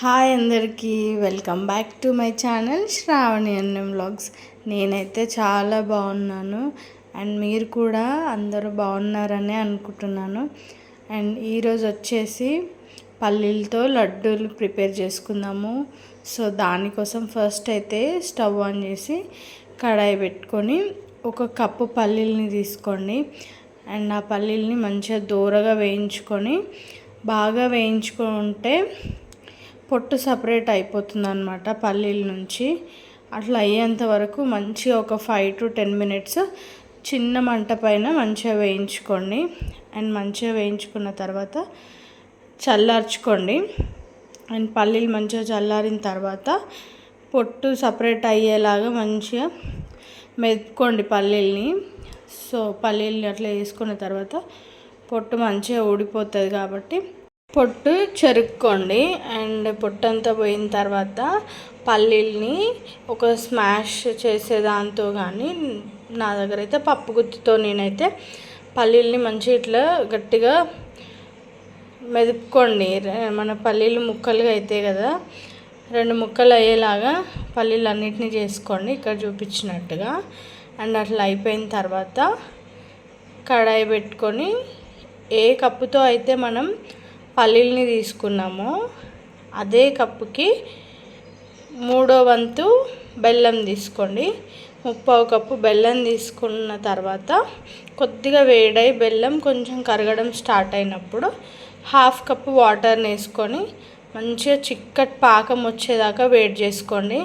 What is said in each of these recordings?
Hi అందరికీ welcome back to my channel Shravani Annam vlogs. నేనైతే చాలా బాగున్నాను అండ్ మీరు కూడా అందరూ బాగున్నారని అనుకుంటున్నాను. అండ్ ఈరోజు వచ్చేసి పల్లీలతో లడ్డూలు ప్రిపేర్ చేసుకుందాము. సో దానికోసం ఫస్ట్ అయితే స్టవ్ ఆన్ చేసి కడాయి పెట్టుకొని ఒక కప్పు పల్లీలని తీసుకోండి. అండ్ ఆ పల్లీలని మంచిగా దూరగా వేయించుకొని బాగా వేయించుకుంటే పొట్టు సపరేట్ అయిపోతుంది అన్నమాట పల్లీల నుంచి. అట్లా అయ్యేంత వరకు మంచిగా ఒక 5 to 10 minutes చిన్న మంట పైన మంచిగా వేయించుకోండి. అండ్ మంచిగా వేయించుకున్న తర్వాత చల్లార్చుకోండి. అండ్ పల్లీలు మంచిగా చల్లారిన తర్వాత పొట్టు సపరేట్ అయ్యేలాగా మంచిగా మెదుపుకోండి పల్లీల్ని. సో పల్లీల్ని అట్లా వేసుకున్న తర్వాత పొట్టు మంచిగా ఊడిపోతుంది కాబట్టి పొట్టు చెరుక్కోండి. అండ్ పొట్టు అంతా పోయిన తర్వాత పల్లీల్ని ఒక స్మాష్ చేసే దాంతో కానీ, నా దగ్గర అయితే పప్పు గుత్తితో నేనైతే పల్లీల్ని మంచిగా ఇట్లా గట్టిగా మెదుపుకోండి. మన పల్లీలు ముక్కలుగా అవుతాయి కదా, 2 ముక్కలు అయ్యేలాగా పల్లీలు అన్నిటినీ చేసుకోండి ఇక్కడ చూపించినట్టుగా. అండ్ అట్లా అయిపోయిన తర్వాత కడాయి పెట్టుకొని ఏ కప్పుతో అయితే మనం పల్లీల్ని తీసుకున్నామో అదే కప్పుకి 3వ వంతు బెల్లం తీసుకోండి. 3/4 కప్పు బెల్లం తీసుకున్న తర్వాత కొద్దిగా వేడై బెల్లం కొంచెం కరగడం స్టార్ట్ అయినప్పుడు 1/2 కప్పు వాటర్ని వేసుకొని మంచిగా చిక్కటి పాకం వచ్చేదాకా వేడి చేసుకోండి.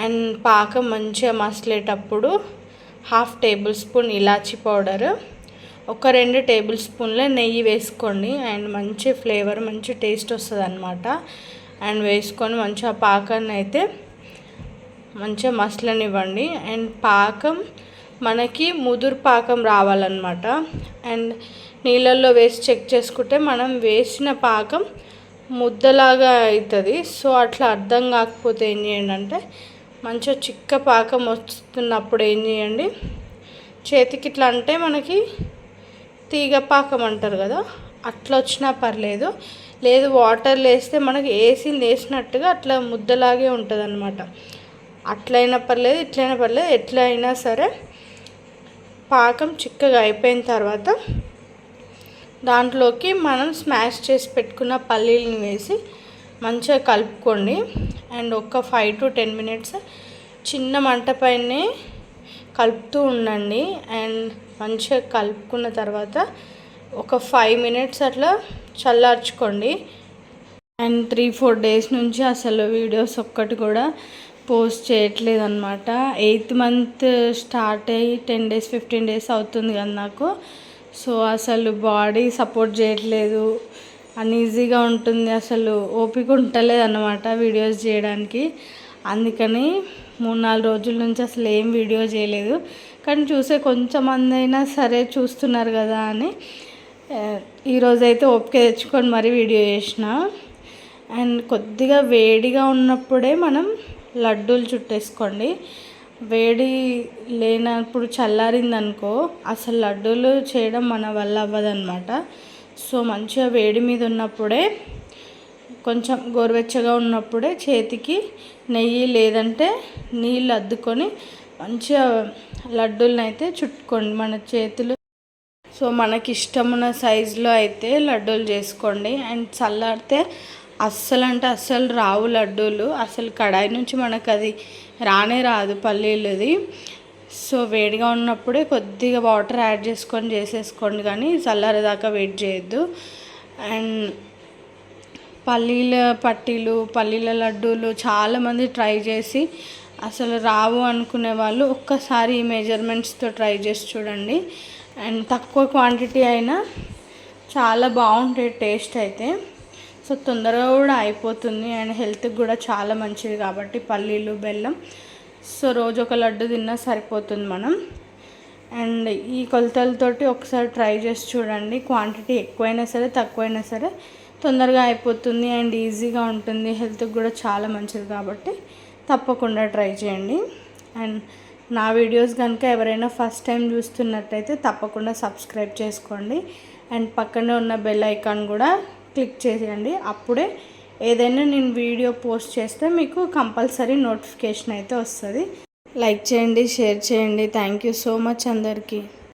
అండ్ పాకం మంచిగా మసలేటప్పుడు 1/2 టేబుల్ స్పూన్ ఇలాచీ పౌడర్, ఒక 2 టేబుల్ స్పూన్ల నెయ్యి వేసుకోండి. అండ్ మంచి ఫ్లేవర్ మంచి టేస్ట్ వస్తుంది అన్నమాట. అండ్ వేసుకొని మంచిగా పాకాన్ని అయితే మంచిగా మసలనివ్వండి. అండ్ పాకం మనకి ముదురు పాకం రావాలన్నమాట. అండ్ నీళ్ళల్లో వేసి చెక్ చేసుకుంటే మనం వేసిన పాకం ముద్దలాగా అవుతుంది. సో అట్లా అర్థం కాకపోతే ఏం చేయండి అంటే, మంచిగా చిక్క పాకం వస్తున్నప్పుడు ఏం చేయండి, చేతికి ఇట్లా అంటే మనకి తీగ పాకం అంటారు కదా, అట్లా వచ్చినా పర్లేదు. లేదు వాటర్లో వేస్తే మనకి వేసినట్టుగా అట్లా ముద్దలాగే ఉంటుంది అన్నమాట. అట్లయినా పర్లేదు, ఇట్లయినా పర్లేదు, ఎట్లా అయినా సరే పాకం చిక్కగా అయిపోయిన తర్వాత దాంట్లోకి మనం స్మాష్ చేసి పెట్టుకున్న పల్లీలను వేసి మంచిగా కలుపుకోండి. అండ్ ఒక 5 to 10 minutes చిన్న మంట పైనే కలుపుతూ ఉండండి. అండ్ మంచిగా కలుపుకున్న తర్వాత ఒక 5 minutes అట్లా చల్లార్చుకోండి. అండ్ 3-4 days నుంచి అసలు వీడియోస్ ఒక్కటి కూడా పోస్ట్ చేయట్లేదు అనమాట. 8th month స్టార్ట్ అయ్యి 10 days 15 days అవుతుంది కదా నాకు. సో అసలు బాడీ సపోర్ట్ చేయట్లేదు, అన్ఈజీగా ఉంటుంది, అసలు ఓపిక ఉంటలేదు అన్నమాట వీడియోస్ చేయడానికి. అందుకని 3-4 రోజుల నుంచి అసలు ఏం వీడియో చేయలేదు. కానీ చూసే కొంచెమంది అయినా సరే చూస్తున్నారు కదా అని ఈరోజైతే ఓపిక తెచ్చుకొని మరీ వీడియో చేసిన. అండ్ కొద్దిగా వేడిగా ఉన్నప్పుడే మనం లడ్డూలు చుట్టేసుకోండి. వేడి లేనప్పుడు చల్లారిందనుకో అసలు లడ్డూలు చేయడం మన వల్ల అవ్వదన్నమాట. సో మంచిగా వేడి మీద ఉన్నప్పుడే, కొంచెం గోరువెచ్చగా ఉన్నప్పుడే చేతికి నెయ్యి లేదంటే నీళ్ళు అద్దుకొని మంచిగా లడ్డూలను అయితే చుట్టుకోండి మన చేతులు. సో మనకి ఇష్టమున్న సైజులో అయితే లడ్డూలు చేసుకోండి. అండ్ చల్లారితే అస్సలు అంటే అస్సలు రావు లడ్డూలు. అసలు కడాయి నుంచి మనకు అది రానే రాదు పల్లీలది. సో వేడిగా ఉన్నప్పుడే కొద్దిగా వాటర్ యాడ్ చేసుకొని చేసేసుకోండి, కానీ చల్లారేదాకా వెయిట్ చేయొద్దు. అండ్ పల్లీల పట్టీలు, పల్లీల లడ్డూలు చాలామంది ట్రై చేసి అసలు రావు అనుకునే వాళ్ళు ఒక్కసారి ఈ మెజర్మెంట్స్తో ట్రై చేసి చూడండి. అండ్ తక్కువ క్వాంటిటీ అయినా చాలా బాగుంటాయి టేస్ట్ అయితే. సో తొందరగా కూడా అయిపోతుంది అండ్ హెల్త్కి కూడా చాలా మంచిది కాబట్టి పల్లీలు బెల్లం. సో రోజు ఒక లడ్డు తిన్నా సరిపోతుంది మనం. అండ్ ఈ కొలతలతోటి ఒకసారి ట్రై చేసి చూడండి. క్వాంటిటీ ఎక్కువైనా సరే తక్కువైనా సరే తొందరగా అయిపోతుంది అండ్ ఈజీగా ఉంటుంది, హెల్త్కి కూడా చాలా మంచిది కాబట్టి తప్పకుండా ట్రై చేయండి. అండ్ నా వీడియోస్ కనుక ఎవరైనా ఫస్ట్ టైం చూస్తున్నట్టయితే తప్పకుండా సబ్స్క్రైబ్ చేసుకోండి. అండ్ పక్కనే ఉన్న బెల్ ఐకాన్ కూడా క్లిక్ చేసేయండి. అప్పుడే ఏదైనా నేను వీడియో పోస్ట్ చేస్తే మీకు కంపల్సరీ నోటిఫికేషన్ అయితే వస్తుంది. లైక్ చేయండి, షేర్ చేయండి. థ్యాంక్ యూ సో మచ్ అందరికీ.